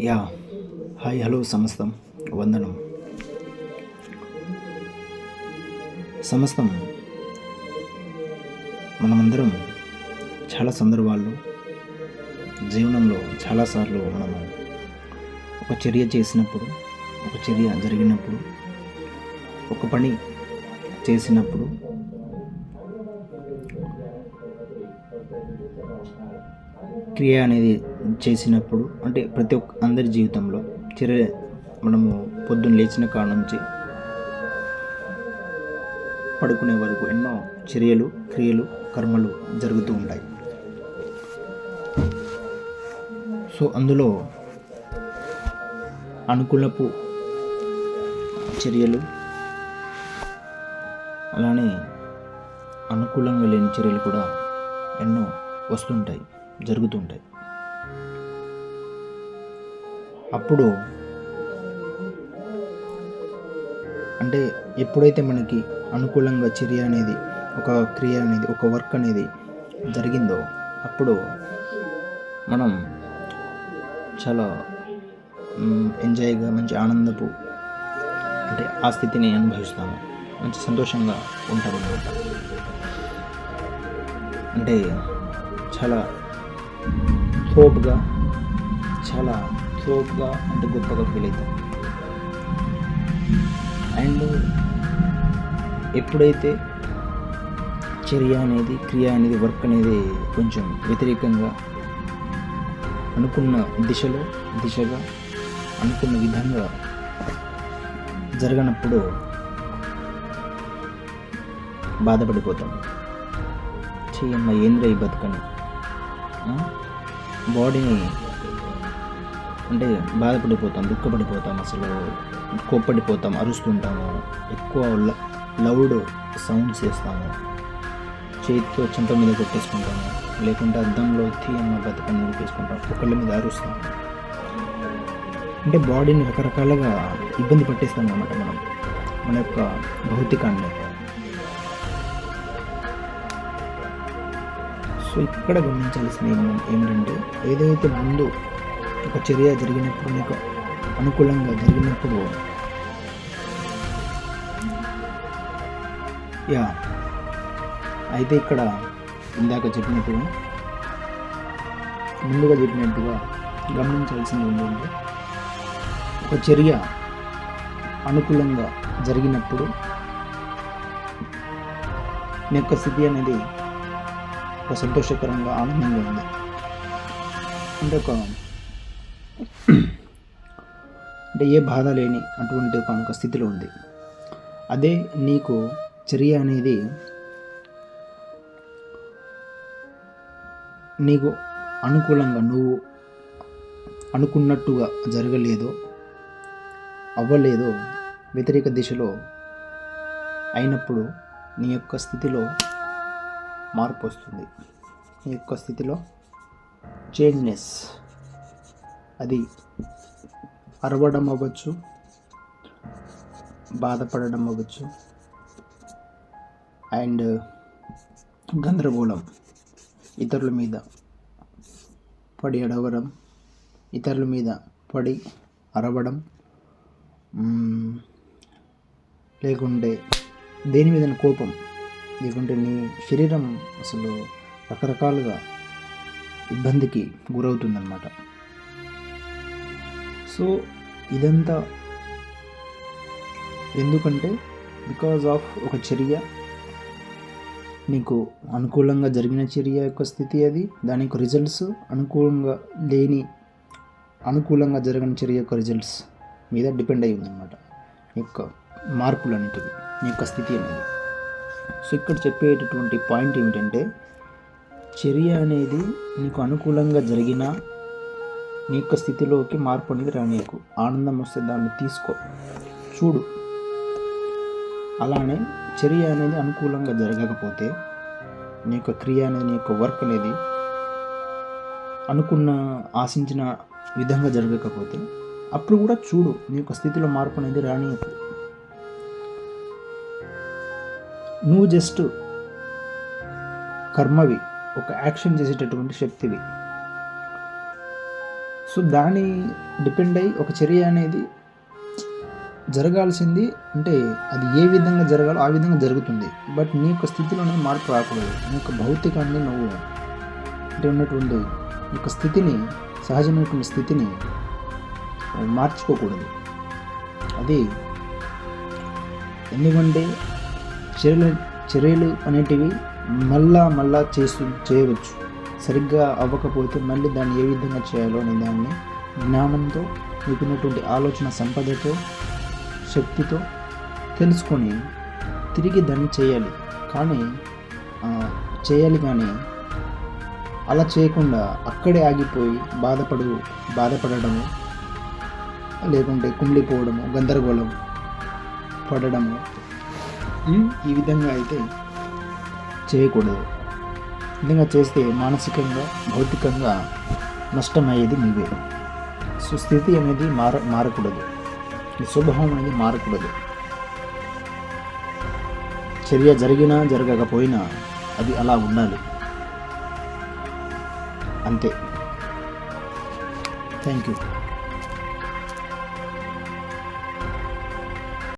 Yeah hi hello సమస్తం వందనం. సమస్తం మనమందరం చాలా సందర్భాల్లో జీవనంలో చాలాసార్లు మనము ఒక చర్య చేసినప్పుడు, ఒక చర్య జరిగినప్పుడు, ఒక పని చేసినప్పుడు క్రియ అనేది చేసినప్పుడు, అంటే ప్రతి ఒక్క అందరి జీవితంలో చర్య మనము పొద్దున్న లేచిన కాడ నుంచి పడుకునే వరకు ఎన్నో చర్యలు, క్రియలు, కర్మలు జరుగుతూ ఉంటాయి. సో అందులో అనుకూలపు చర్యలు, అలానే అనుకూలంగా లేని చర్యలు కూడా ఎన్నో వస్తుంటాయి, జరుగుతుంటాయి. అప్పుడు అంటే ఎప్పుడైతే మనకి అనుకూలంగా చర్య అనేది, ఒక క్రియ అనేది, ఒక వర్క్ అనేది జరిగిందో అప్పుడు మనం చాలా ఎంజాయ్గా, మంచి ఆనందపు, అంటే ఆ స్థితిని అనుభవిస్తాము, మంచి సంతోషంగా ఉంటామన్నమాట. అంటే చాలా థోప్గా అంటే గొప్పగా ఫీల్ అవుతాం. అండ్ ఎప్పుడైతే చర్య అనేది, క్రియ అనేది, వర్క్ అనేది కొంచెం వ్యతిరేకంగా అనుకున్న దిశగా అనుకున్న విధంగా జరగనప్పుడు బాధపడిపోతాం. చెయ్యమ్మ ఏంద్ర ఈ బతుకని బాడీని అంటే బాధపడిపోతాం, దుఃఖపడిపోతాం, అసలు కోప్పడిపోతాం, అరుస్తుంటాము, ఎక్కువ లౌడ్ సౌండ్స్ చేస్తాము, చేతితో చెంప మీద కొట్టేసుకుంటాము, లేకుంటే అద్దంలో తీయమ్మ బతుకని నిలిపేసుకుంటాం, ఒకళ్ళ మీద అరుస్తాము. అంటే బాడీని రకరకాలుగా ఇబ్బంది పట్టేస్తాం అన్నమాట మన యొక్క భౌతికాన్ని. సో ఇక్కడ గమనించాల్సిన ఏమిటంటే, ఏదైతే ముందు ఒక చర్య జరిగినప్పుడు, నీకు అనుకూలంగా జరిగినప్పుడు అయితే ఇక్కడ ఇందాక ముందుగా చెప్పినట్టుగా గమనించాల్సింది ఏంటంటే, ఒక చర్య అనుకూలంగా జరిగినప్పుడు నీ యొక్క స్థితి అనేది ఒక సంతోషకరంగా, ఆనందంగా ఉంది. అంటే అంటే ఏ బాధ లేని అటువంటి ఒక స్థితిలో ఉంది. అదే నీకు చర్య అనేది నీకు అనుకూలంగా, నువ్వు అనుకున్నట్టుగా జరగలేదో, అవ్వలేదో, వ్యతిరేక దిశలో అయినప్పుడు నీ యొక్క స్థితిలో మార్పు వస్తుంది. నీ యొక్క స్థితిలో చేంజ్నెస్, అది అరవడం అవ్వచ్చు, బాధపడడం అవ్వచ్చు, అండ్ గందరగోళం, ఇతరుల మీద పడి అడవడం, ఇతరుల మీద పడి అరవడం, లేకుంటే దేని మీద కోపం, లేకుంటే నీ శరీరం అసలు రకరకాలుగా ఇబ్బందికి గురవుతుందన్నమాట. సో ఇదంతా ఎందుకంటే బికాజ్ ఆఫ్ ఒక చర్య, నీకు అనుకూలంగా జరిగిన చర్య యొక్క స్థితి అది, దాని యొక్క రిజల్ట్స్ అనుకూలంగా జరగని చర్య యొక్క రిజల్ట్స్ మీద డిపెండ్ అయి ఉందన్నమాట నీ యొక్క మార్పులు అనేటివి, నీ యొక్క స్థితి అనేది. సో ఇక్కడ చెప్పేటటువంటి పాయింట్ ఏమిటంటే, చర్య అనేది నీకు అనుకూలంగా జరిగినా నీ యొక్క స్థితిలోకి మార్పు అనేది రానీకు, ఆనందం వస్తే దాన్ని తీసుకో, చూడు. అలానే చర్య అనేది అనుకూలంగా జరగకపోతే, నీ యొక్క క్రియ అనేది, నీ యొక్క వర్క్ అనేది ఆశించిన విధంగా జరగకపోతే అప్పుడు కూడా చూడు, నీ యొక్క స్థితిలో మార్పు అనేది రానీయకు. నువ్వు జస్ట్ కర్మవి, ఒక యాక్షన్ చేసేటటువంటి శక్తివి. సో దాని డిపెండ్ అయ్యి ఒక చర్య అనేది జరగాల్సింది, అంటే అది ఏ విధంగా జరగాలో ఆ విధంగా జరుగుతుంది. బట్ నీ యొక్క స్థితిలోనే మార్పు రాకూడదు. నీ యొక్క భౌతికాన్ని నువ్వు అంటే ఉన్నటువంటి నీ యొక్క స్థితిని, సహజమైనటువంటి స్థితిని మార్చుకోకూడదు. అది ఎందుకంటే చర్యలు అనేటివి మళ్ళా చేయవచ్చు. సరిగ్గా అవ్వకపోతే మళ్ళీ దాన్ని ఏ విధంగా చేయాలో అనే దాన్ని జ్ఞానంతో, మీకున్నటువంటి ఆలోచన సంపదతో, శక్తితో తెలుసుకొని తిరిగి దాన్ని చేయాలి. కానీ అలా చేయకుండా అక్కడే ఆగిపోయి బాధపడము, లేకుంటే కుమిలిపోవడము, గందరగోళం పడడము, ఈ విధంగా అయితే చేయకూడదు. ఈ విధంగా చేస్తే మానసికంగా, భౌతికంగా నష్టమయ్యేది నీవే. సో స్థితి అనేది మారకూడదు. ఈ స్వభావం అనేది మారకూడదు. చర్య జరిగినా జరగకపోయినా అది అలా ఉండాలి, అంతే. Thank you.